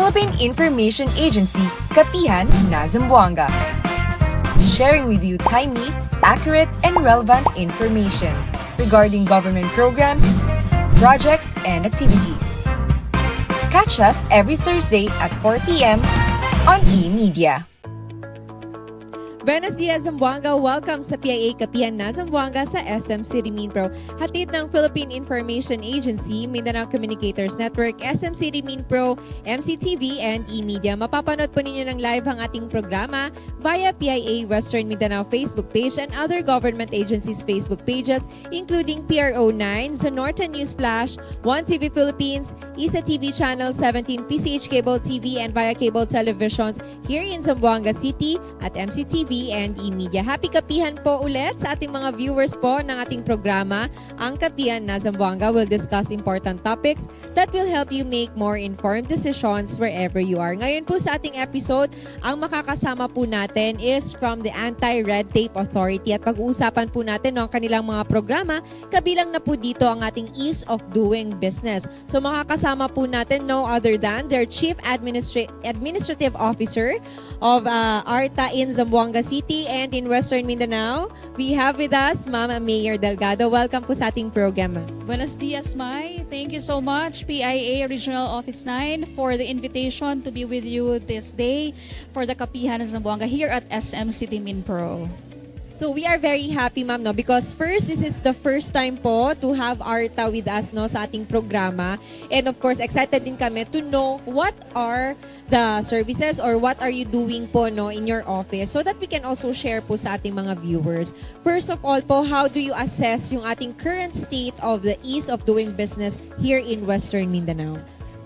Philippine Information Agency, Kapihan na Zamboanga. Sharing with you timely, accurate, and relevant information regarding government programs, projects, and activities. Catch us every Thursday at 4 p.m. on eMedia. Buenos dias, Zamboanga. Welcome sa PIA Kapihan na Zamboanga sa SM City Minpro. Hatid ng Philippine Information Agency, Mindanao Communicators Network, SM City Minpro, MCTV, and eMedia. Mapapanood po ninyo ng live ang ating programa via PIA Western Mindanao Facebook page and other government agencies' Facebook pages, including PRO9, Zanorta News Flash, 1TV Philippines, ISA TV Channel 17, PCH Cable TV, and via cable televisions here in Zamboanga City at MCTV and eMedia. Happy Kapihan po ulit sa ating mga viewers po ng ating programa. Ang Kapihan na Zamboanga will discuss important topics that will help you make more informed decisions wherever you are. Ngayon po sa ating episode, ang makakasama po natin is from the Anti-Red Tape Authority at pag-uusapan po natin ang kanilang mga programa. Kabilang na po dito ang ating Ease of Doing Business. So makakasama po natin no other than their Chief Administrative Officer of ARTA in Zamboanga City and in Western Mindanao. We have with us Ma'am Mayor Delgado. Welcome po sa ating program. Buenos dias, Mai. Thank you so much, PIA Regional Office 9, for the invitation to be with you this day for the Kapihan ng Zamboanga here at SM City Minpro. So we are very happy, ma'am, no, because first, this is the first time po to have ARTA with us, no, sa ating programa. And of course, excited din kami to know what are the services or what are you doing po, no, in your office so that we can also share po sa ating mga viewers. First of all po, how do you assess yung ating current state of the ease of doing business here in Western Mindanao?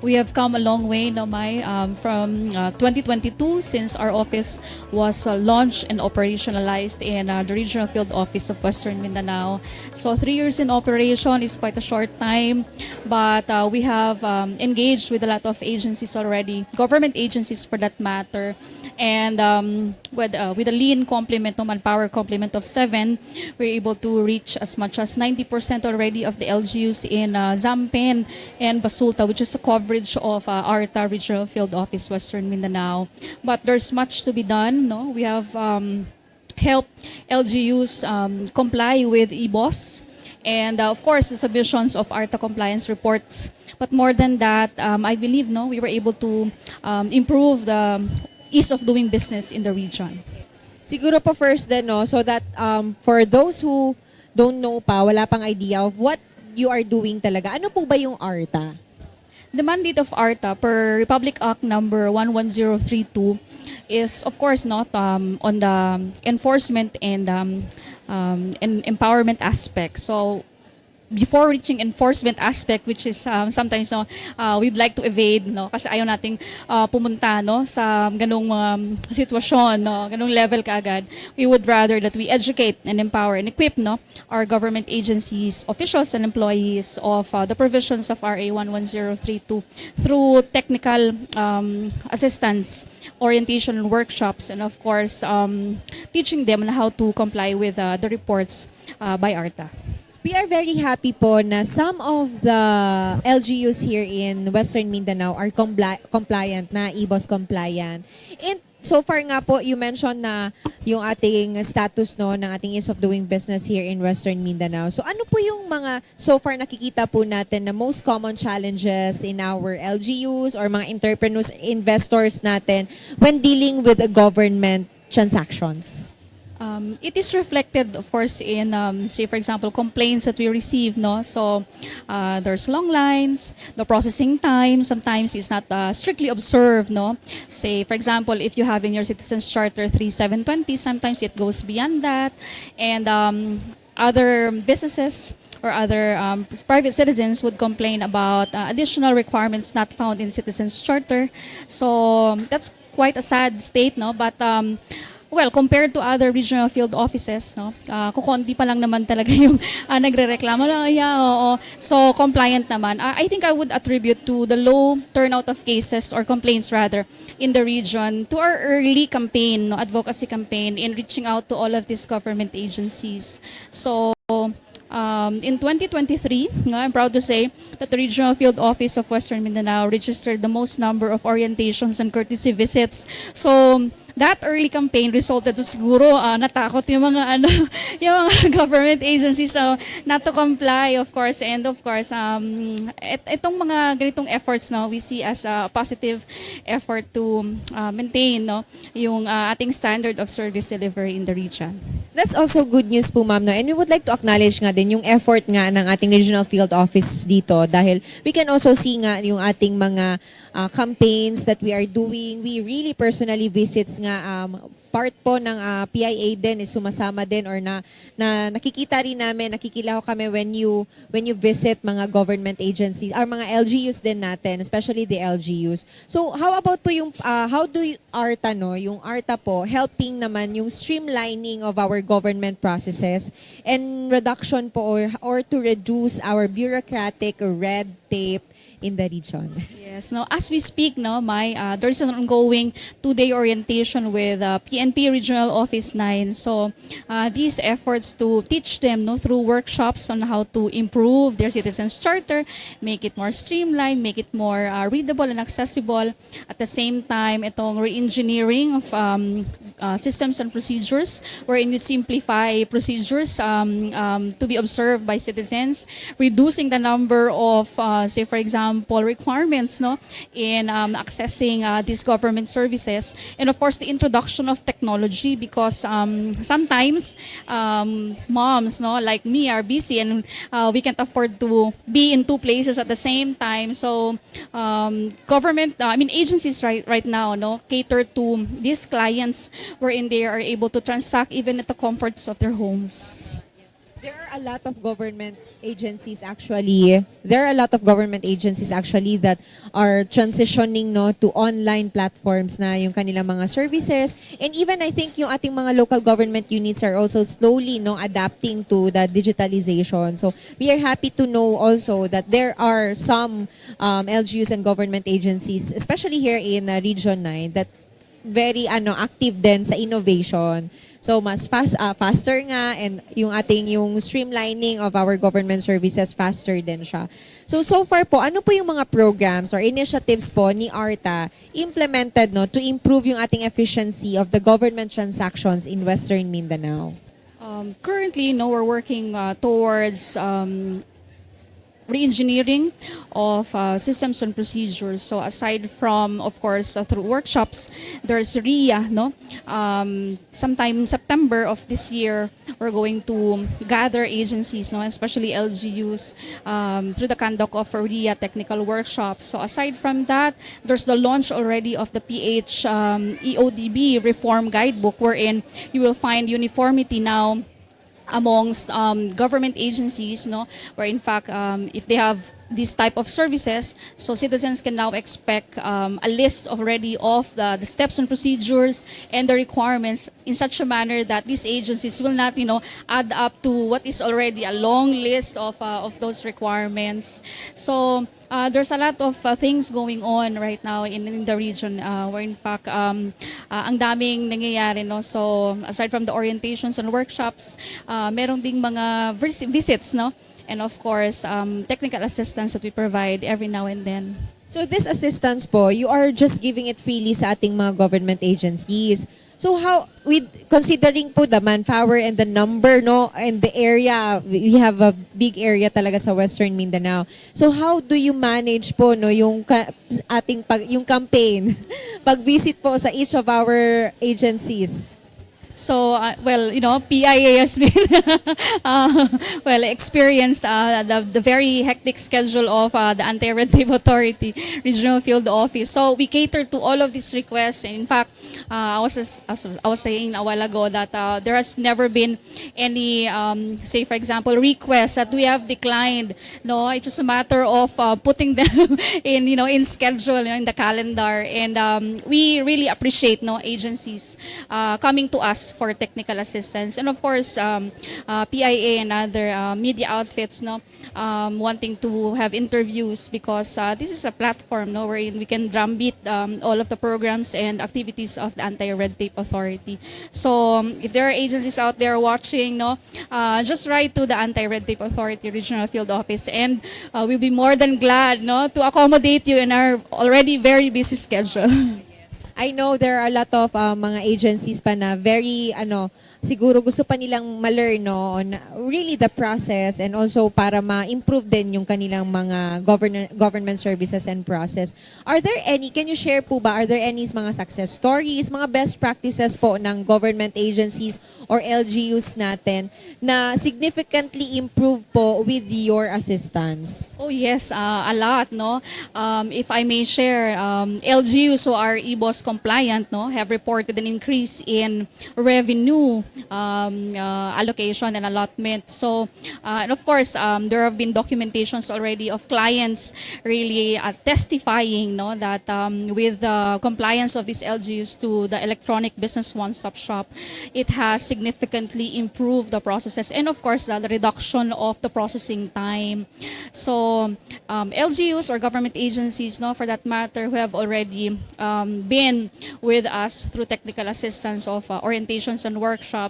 We have come a long way, no, Mai, from 2022 since our office was launched and operationalized in the Regional Field Office of Western Mindanao. So 3 years in operation is quite a short time, but we have engaged with a lot of agencies already, government agencies for that matter. And with a lean complement, no, manpower complement of 7, we're able to reach as much as 90% already of the LGUs in Zampen and Basulta, which is a coverage of ARTA Regional Field Office Western Mindanao. But there's much to be done. No, we have helped LGUs comply with EBOS. And of course, the submissions of ARTA compliance reports. But more than that, I believe, no, we were able to improve the ease of doing business in the region. Siguro po first then, no, so that for those who don't know pa, wala pang idea of what you are doing talaga. Ano po ba yung ARTA? The mandate of ARTA per Republic Act number 11032 is of course not on the enforcement and empowerment aspect. So before reaching enforcement aspect, which is sometimes, no, we'd like to evade, no, kasi ayaw nating pumunta, no, sa ganung sitwasyon, no, ganung level kaagad. We would rather that we educate and empower and equip, no, our government agencies, officials and employees of the provisions of RA 11032 through technical assistance, orientation and workshops, and of course teaching them on how to comply with the reports by ARTA. We are very happy po na some of the LGUs here in Western Mindanao are compliant na, EBOS compliant. And so far nga po, you mentioned na yung ating status, no, ng ating ease of doing business here in Western Mindanao. So ano po yung mga so far nakikita po natin na most common challenges in our LGUs or mga entrepreneurs, investors natin when dealing with government transactions? It is reflected, of course, in, say, for example, complaints that we receive, no? So, there's long lines, the processing time, sometimes it's not strictly observed, no? Say, for example, if you have in your Citizens Charter 3720, sometimes it goes beyond that. And other businesses or other private citizens would complain about additional requirements not found in Citizens Charter. So, that's quite a sad state, no? But well, compared to other regional field offices, no, kukonti pa lang naman talaga yung nagrereklamo lang. Yeah, oo. So, compliant naman. I think I would attribute to the low turnout of cases or complaints rather in the region to our early campaign, no, advocacy campaign in reaching out to all of these government agencies. So, In 2023, I'm proud to say that the Regional Field Office of Western Mindanao registered the most number of orientations and courtesy visits. So that early campaign resulted to siguro natakot yung mga yung mga government agencies not to comply, of course. And of course itong mga ganitong efforts we see as a positive effort to maintain yung ating standard of service delivery in the region. That's also good news po, ma'am. No? And we would like to acknowledge nga din yung effort nga ng ating regional field office dito dahil we can also see nga yung ating mga campaigns that we are doing. We really personally visits nga part po ng PIA din is sumasama din or na nakikita rin namin, nakikilaw kami when you visit mga government agencies or mga LGUs din natin, especially the LGUs. So how about po yung how do ARTA yung ARTA po helping naman yung streamlining of our government processes and reduction po or to reduce our bureaucratic or red tape in the region? Yes, as we speak, there's an ongoing 2-day orientation with PNP Regional Office 9. So these efforts to teach them through workshops on how to improve their citizens charter, make it more streamlined, make it more readable and accessible. At the same time, itong re-engineering of systems and procedures wherein you simplify procedures to be observed by citizens, reducing the number of, say for example, requirements in accessing these government services, and of course the introduction of technology because sometimes moms like me are busy and we can't afford to be in 2 places at the same time. So government agencies right now cater to these clients wherein they are able to transact even at the comforts of their homes. There are a lot of government agencies actually. There are a lot of government agencies actually that are transitioning to online platforms na yung kanilang mga services. And even I think yung ating mga local government units are also slowly adapting to the digitalization. So we are happy to know also that there are some LGUs and government agencies, especially here in Region 9, that very active din sa innovation. So mas faster nga and yung streamlining of our government services faster din siya. So far po, ano po yung mga programs or initiatives po ni ARTA implemented to improve yung ating efficiency of the government transactions in Western Mindanao? Currently, we're working towards re-engineering of systems and procedures. So aside from, of course, through workshops, there's RIA, sometime September of this year, we're going to gather agencies, especially LGUs, through the conduct of RIA technical workshops. So aside from that, there's the launch already of the PH EODB reform guidebook, wherein you will find uniformity now amongst government agencies, where in fact, if they have this type of services, so citizens can now expect a list already of the steps and procedures and the requirements in such a manner that these agencies will not, add up to what is already a long list of those requirements. So there's a lot of things going on right now in the region where in fact ang daming nangyayari. So aside from the orientations and workshops, merong ding mga visits, and of course technical assistance that we provide every now and then. So this assistance po, you are just giving it freely sa ating mga government agencies. So how, with considering po the manpower and the number and the area, we have a big area talaga sa Western Mindanao. So how do you manage po yung yung campaign pag-visit po sa each of our agencies? So, PIA has been experienced the very hectic schedule of the Anti-Red Tape Authority Regional Field Office. So, we cater to all of these requests. In fact, I was saying a while ago that there has never been any, say for example, requests that we have declined. It's just a matter of putting them in schedule, in the calendar. And we really appreciate agencies coming to us us for technical assistance. And of course, PIA and other media outfits, no, wanting to have interviews because this is a platform, no, wherein we can drumbeat all of the programs and activities of the Anti-Red Tape Authority. So if there are agencies out there watching, no, just write to the Anti-Red Tape Authority Regional Field Office, and we'll be more than glad, no, to accommodate you in our already very busy schedule. I know there are a lot of mga agencies pa na very siguro gusto pa nilang ma-learn on really the process and also para ma-improve din yung kanilang mga government services and process. Are there any, can you share po ba, are there any mga success stories, mga best practices po ng government agencies or LGUs natin na significantly improve po with your assistance? Oh yes, a lot, no. If I may share, LGUs who are EBOS compliant, no, have reported an increase in revenue allocation and allotment. So, and of course, there have been documentations already of clients really testifying, no, that with the compliance of these LGUs to the electronic business one-stop shop, it has significantly improved the processes and of course the reduction of the processing time. So, LGUs or government agencies, no, for that matter, who have already been with us through technical assistance of orientations and workshops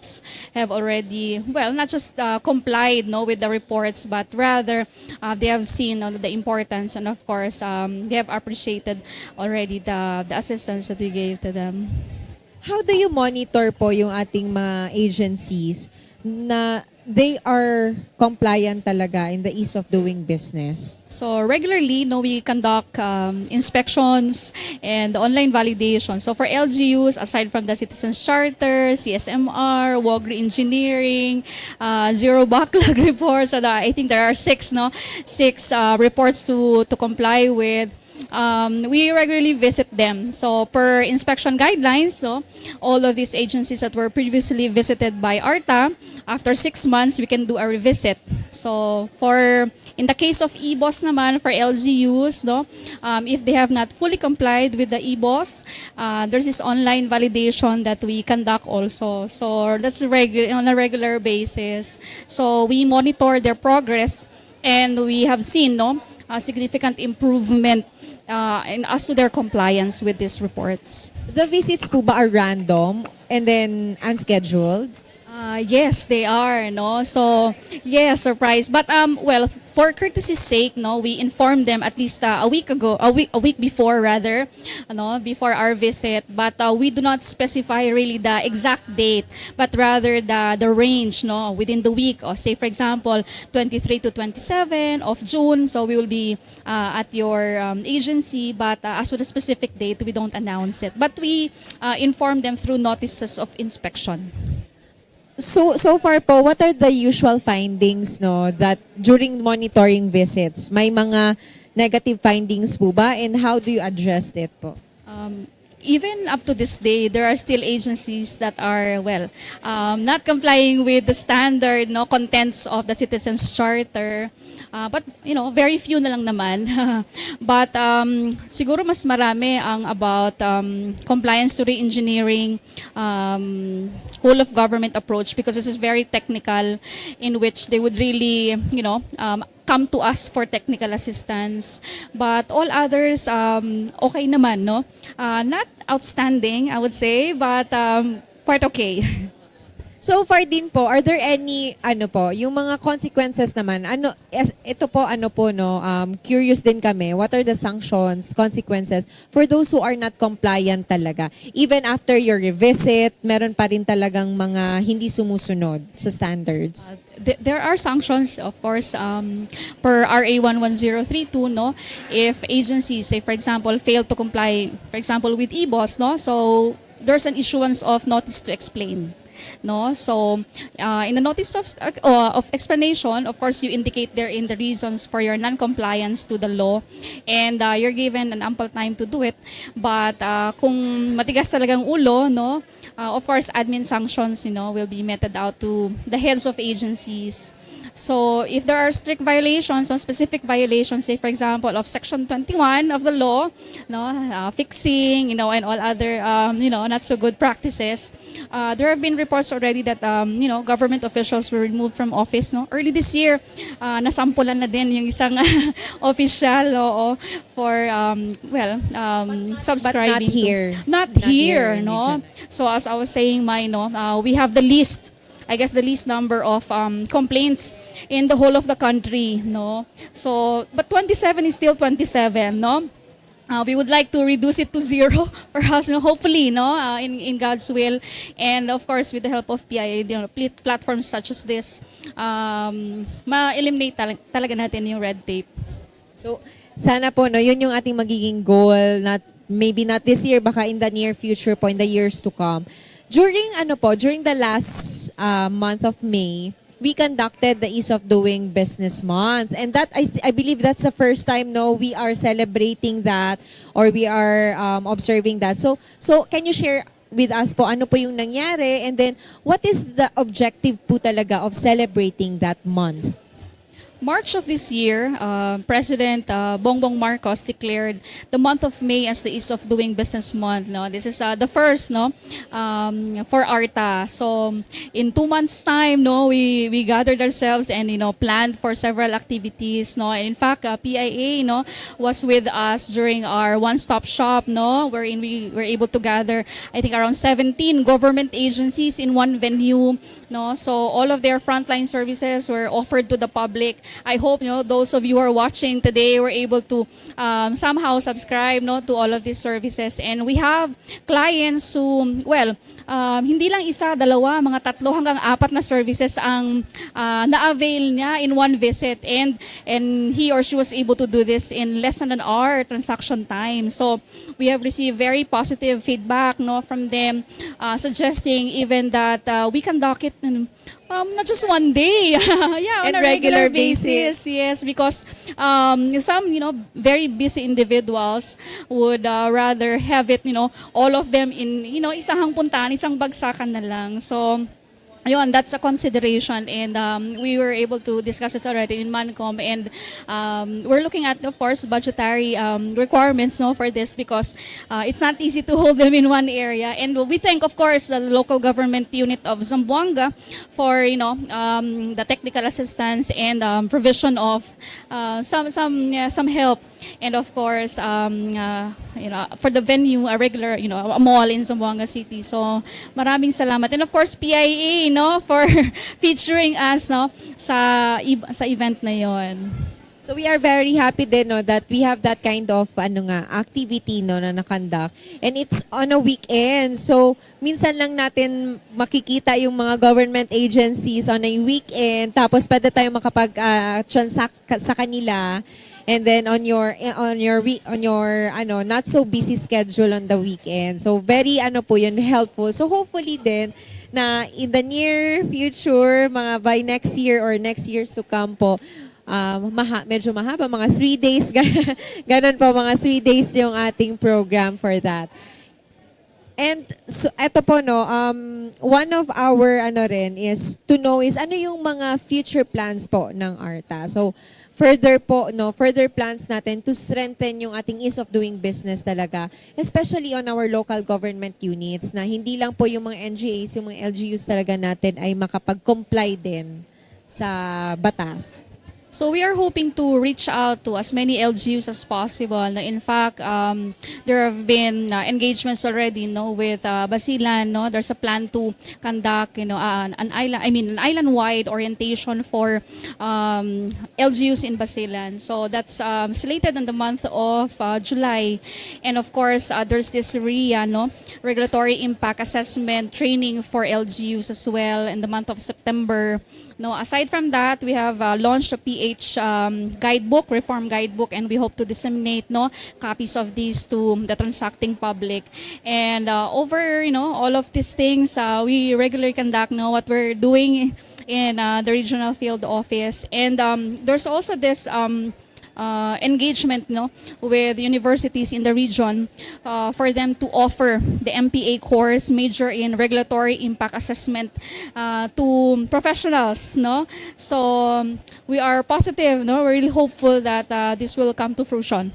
have already, well, not just complied, no, with the reports, but rather they have seen the importance and of course they have appreciated already the assistance that we gave to them. How do you monitor po yung ating mga agencies na they are compliant talaga in the ease of doing business? So regularly, no, we conduct inspections and online validation. So for LGUs, aside from the Citizens Charter, CSMR, WOG Engineering, Zero Backlog reports, so I think there are six reports to comply with. We regularly visit them. So per inspection guidelines, so all of these agencies that were previously visited by ARTA, after 6 months, we can do a revisit. So in the case of EBOS naman, for LGUs, no, if they have not fully complied with the EBOS, there's this online validation that we conduct also. So that's on a regular basis. So we monitor their progress and we have seen, no, a significant improvement and as to their compliance with these reports. The visits po ba are random and then unscheduled? Yes, they are, no. So, yes, surprise. But well, for courtesy's sake, no, we informed them at least a week before rather, before our visit. But we do not specify really the exact date, but rather the range, no, within the week. Or say, for example, 23 to 27 of June. So we will be at your agency. But as to the specific date, we don't announce it. But we inform them through notices of inspection. So far po, what are the usual findings, no, that during monitoring visits? May mga negative findings po ba and how do you address it po? Even up to this day, there are still agencies that are, well, not complying with the standard, no, contents of the Citizens Charter. But, very few na lang naman. But siguro mas marami ang about compliance to re-engineering, whole of government approach, because this is very technical, in which they would really, come to us for technical assistance. But all others, okay naman, no? Not outstanding, I would say, but quite okay. So far din po, are there any, yung mga consequences naman, ito po, curious din kami, what are the sanctions, consequences for those who are not compliant talaga? Even after your revisit, meron pa rin talagang mga hindi sumusunod sa standards? There are sanctions, of course, per RA 11032, no? If agencies, say for example, fail to comply, for example, with EBOS, no? So there's an issuance of notice to explain. No, so in the notice of explanation, of course, you indicate therein the reasons for your non-compliance to the law, and you're given an ample time to do it. But kung matigas talagang ulo, no, of course, admin sanctions, will be meted out to the heads of agencies. So if there are strict violations, some specific violations, say for example of Section 21 of the law, no, fixing, and all other, not so good practices, there have been reports already that, government officials were removed from office. No, early this year, nasampulan na din yung isang official, for subscribing. But not here. Not Not here, here in no. So as I was saying, we have the least. I guess the least number of complaints in the whole of the country, no. So, but 27 is still 27, no. We would like to reduce it to 0, perhaps, hopefully, in God's will, and of course with the help of PIA, platforms such as this, ma-eliminate talaga natin yung red tape. So, sana po, yun yung ating magiging goal, maybe not this year, baka in the near future po, in the years to come. During the last month of May, we conducted the Ease of Doing Business Month. And that, I believe that's the first time, we are celebrating that or we are observing that. So can you share with us po, ano po yung nangyari? And then, what is the objective po talaga of celebrating that month? March of this year, President Bongbong Marcos declared the month of May as the Ease of Doing Business Month. No, this is the first, for ARTA. So in 2 months' time, we gathered ourselves and planned for several activities. No, and in fact, PIA, was with us during our one-stop shop. No, wherein we were able to gather, I think, around 17 government agencies in one venue. No, so all of their frontline services were offered to the public. I hope those of you who are watching today were able to somehow subscribe to all of these services. And we have clients who, hindi lang isa, dalawa, mga 3 hanggang 4 na services ang na-avail niya in one visit. And he or she was able to do this in less than an hour transaction time. So we have received very positive feedback from them, suggesting even that we conduct it not just one day, on a regular basis. Yes, because some very busy individuals would rather have it all of them in isang puntahan, isang bagsakan na lang. So ayun, that's a consideration, and we were able to discuss it already in Mancom, and we're looking at, of course, budgetary requirements for this, because it's not easy to hold them in one area. And we thank, of course, the local government unit of Zamboanga for the technical assistance and provision of some help. And of course, for the venue, a regular, a mall in Zamboanga City. So maraming salamat. And of course, PIA, for featuring us, sa event na yon. So we are very happy din that we have that kind of activity na nakandak, and it's on a weekend. So minsan lang natin makikita yung mga government agencies on a weekend, tapos pwede tayo makapag-transact sa kanila. And then on your not so busy schedule on the weekend. So very po yun, helpful. So hopefully din na in the near future, mga by next year or next years to come po, medyo mahaba, mga 3 days, ganun po, mga 3 days yung ating program for that. And so eto po one of our rin is to know is ano yung mga future plans po ng ARTA. So further plans natin to strengthen yung ating ease of doing business talaga, especially on our local government units, na hindi lang po yung mga NGAs, yung mga LGUs talaga natin ay makapag-comply din sa batas. So we are hoping to reach out to as many LGUs as possible. In fact, there have been engagements already, with Basilan. There's a plan to conduct, an island-wide orientation for LGUs in Basilan. So that's slated in the month of July. And of course, there's this RIA, Regulatory Impact Assessment training for LGUs as well in the month of September. Aside from that, we have launched a PH guidebook, reform guidebook, and we hope to disseminate copies of these to the transacting public. And over all of these things, we regularly conduct what we're doing in the regional field office. And there's also this engagement, no, with universities in the region for them to offer the MPA course major in regulatory impact assessment to professionals, no. So we are positive, no, we're really hopeful that this will come to fruition.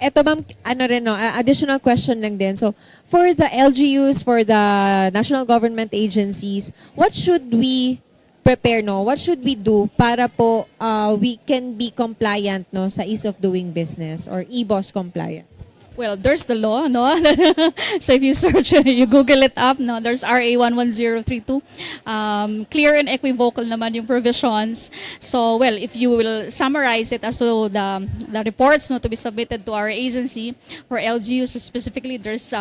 Eto ma'am, ano rin no, additional question lang din. So, for the LGUs, for the national government agencies, what should we prepare, no? What should we do para po we can be compliant, no, sa ease of doing business or e-boss compliant? Well, there's the law, no? So if you search, you Google it up, no? There's RA 11032. Clear and equivocal naman yung provisions. So, well, if you will summarize it as to the reports, no, to be submitted to our agency for LGUs, specifically there's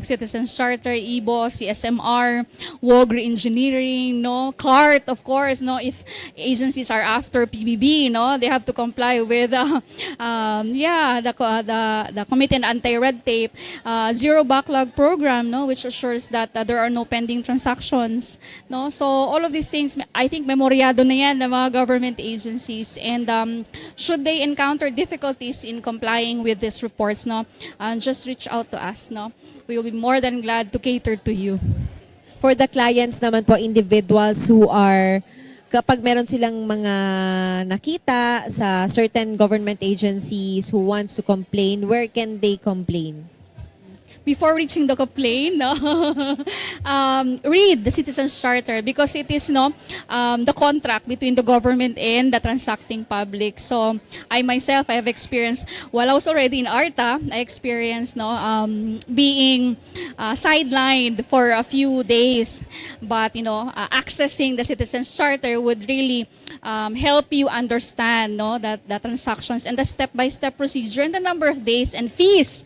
Citizen Charter, EBOS, CSMR, WOG Reengineering, no? CART, of course, no? If agencies are after PBB, no? They have to comply with, the Committee on Anti-Red Tape, Zero Backlog Program, no, which assures that there are no pending transactions, no. So all of these things, I think memoryado na yan ng mga government agencies, and should they encounter difficulties in complying with these reports, no, just reach out to us, no. We will be more than glad to cater to you. For the clients naman po, individuals who are, kapag meron silang mga nakita sa certain government agencies who wants to complain, where can they complain? Before reaching the complaint, no, read the Citizens Charter, because it is, no, the contract between the government and the transacting public. So I myself, I have experienced, while I was already in ARTA, I experienced, no, being sidelined for a few days. But, you know, accessing the Citizens Charter would really help you understand, no, that the transactions and the step-by-step procedure and the number of days and fees,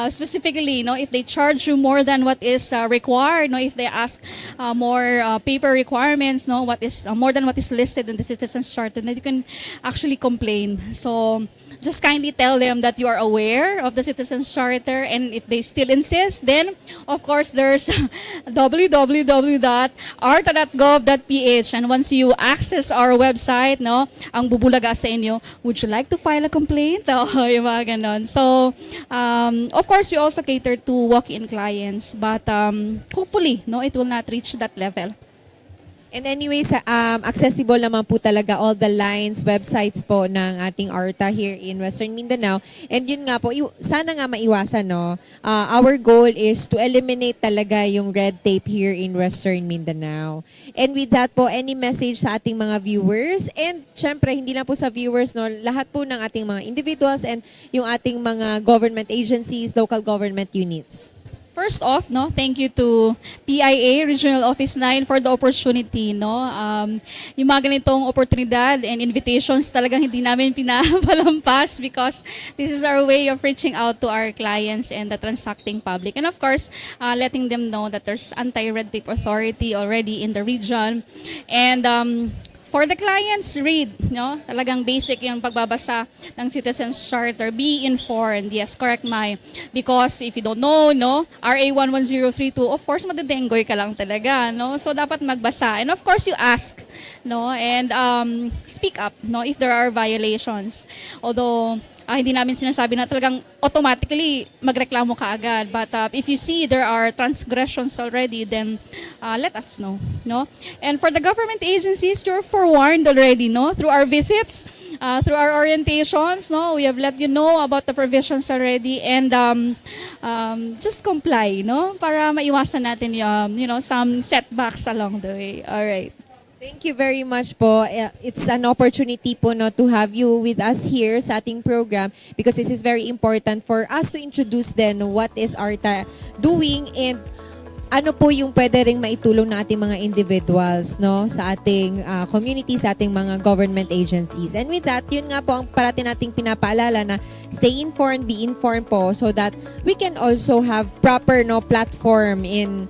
specifically, no, if they charge you more than what is required, no, if they ask more paper requirements, no, what is more than what is listed in the Citizens Charter, then you can actually complain. So just kindly tell them that you are aware of the Citizens Charter, and if they still insist, then of course there's www.arta.gov.ph, and once you access our website, no, ang bubulaga sa inyo, would you like to file a complaint? Yung mga ganon. So of course we also cater to walk-in clients, but hopefully, no, it will not reach that level. And anyways, accessible naman po talaga all the lines, websites po ng ating ARTA here in Western Mindanao. And yun nga po, sana nga maiwasan, no? Our goal is to eliminate talaga yung red tape here in Western Mindanao. And with that po, any message sa ating mga viewers, and syempre, hindi lang po sa viewers, no? Lahat po ng ating mga individuals and yung ating mga government agencies, local government units. First off, no, thank you to PIA Regional Office 9 for the opportunity, no. Yung mga ganitong oportunidad and invitations talagang hindi namin pinapalampas, because this is our way of reaching out to our clients and the transacting public. And of course, letting them know that there's anti-red tape authority already in the region. And for the clients, read, no? Talagang basic yung pagbabasa ng Citizens Charter. Be informed. Yes, correct, Mai. Because if you don't know, no, RA 11032, of course, madadengoy ka lang talaga, no? So, dapat magbasa. And of course, you ask, no? And speak up, no, if there are violations. Although, hindi namin sinasabi na talagang automatically magreklamo ka agad. But if you see there are transgressions already, then let us know, no? And for the government agencies, you're forewarned already, no? Through our visits, through our orientations, no? We have let you know about the provisions already, and just comply, no? Para maiwasan natin yung, you know, some setbacks along the way. All right. Thank you very much po. It's an opportunity po, no, to have you with us here sa ating program, because this is very important for us to introduce then what is ARTA doing, and ano po yung pwede ring maitulong na ating mga individuals, no, sa ating community, sa ating mga government agencies. And with that, yun nga po ang parati nating pinapaalala na stay informed, be informed po, so that we can also have proper, no, platform in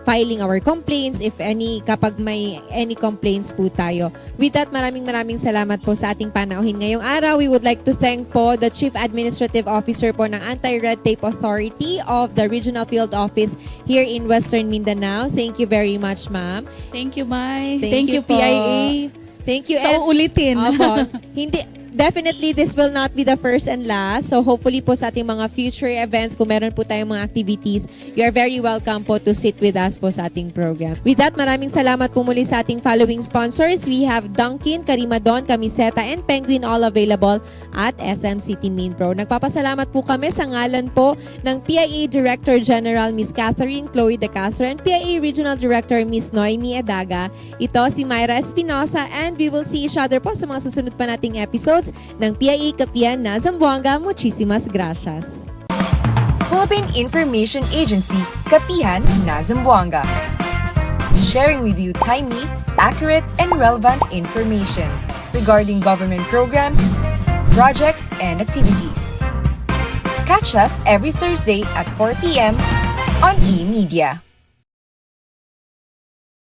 filing our complaints, if any, kapag may any complaints po tayo. With that, maraming salamat po sa ating panauhin ngayong araw. We would like to thank po the Chief Administrative Officer po ng Anti-Red Tape Authority of the Regional Field Office here in Western Mindanao. Thank you very much, ma'am. Thank you, Mai. Thank you po. PIA. Thank you. So, ulitin. Opo. Hindi, Definitely, this will not be the first and last. So hopefully po sa ating mga future events, kung meron po tayong mga activities, you are very welcome po to sit with us po sa ating program. With that, maraming salamat po muli sa ating following sponsors. We have Dunkin, Karimadon, Camiseta, and Penguin all available at SM City Main Pro. Nagpapasalamat po kami sa ngalan po ng PIA Director General Ms. Catherine Chloe De Castro and PIA Regional Director Ms. Noemi Edaga. Ito si Myra Espinosa and we will see each other po sa mga susunod pa nating episodes ng PIA Kapihan na Zamboanga. Muchísimas gracias. Philippine Information Agency, Kapihan na Zamboanga. Sharing with you timely, accurate, and relevant information regarding government programs, projects, and activities. Catch us every Thursday at 4 p.m. on eMedia.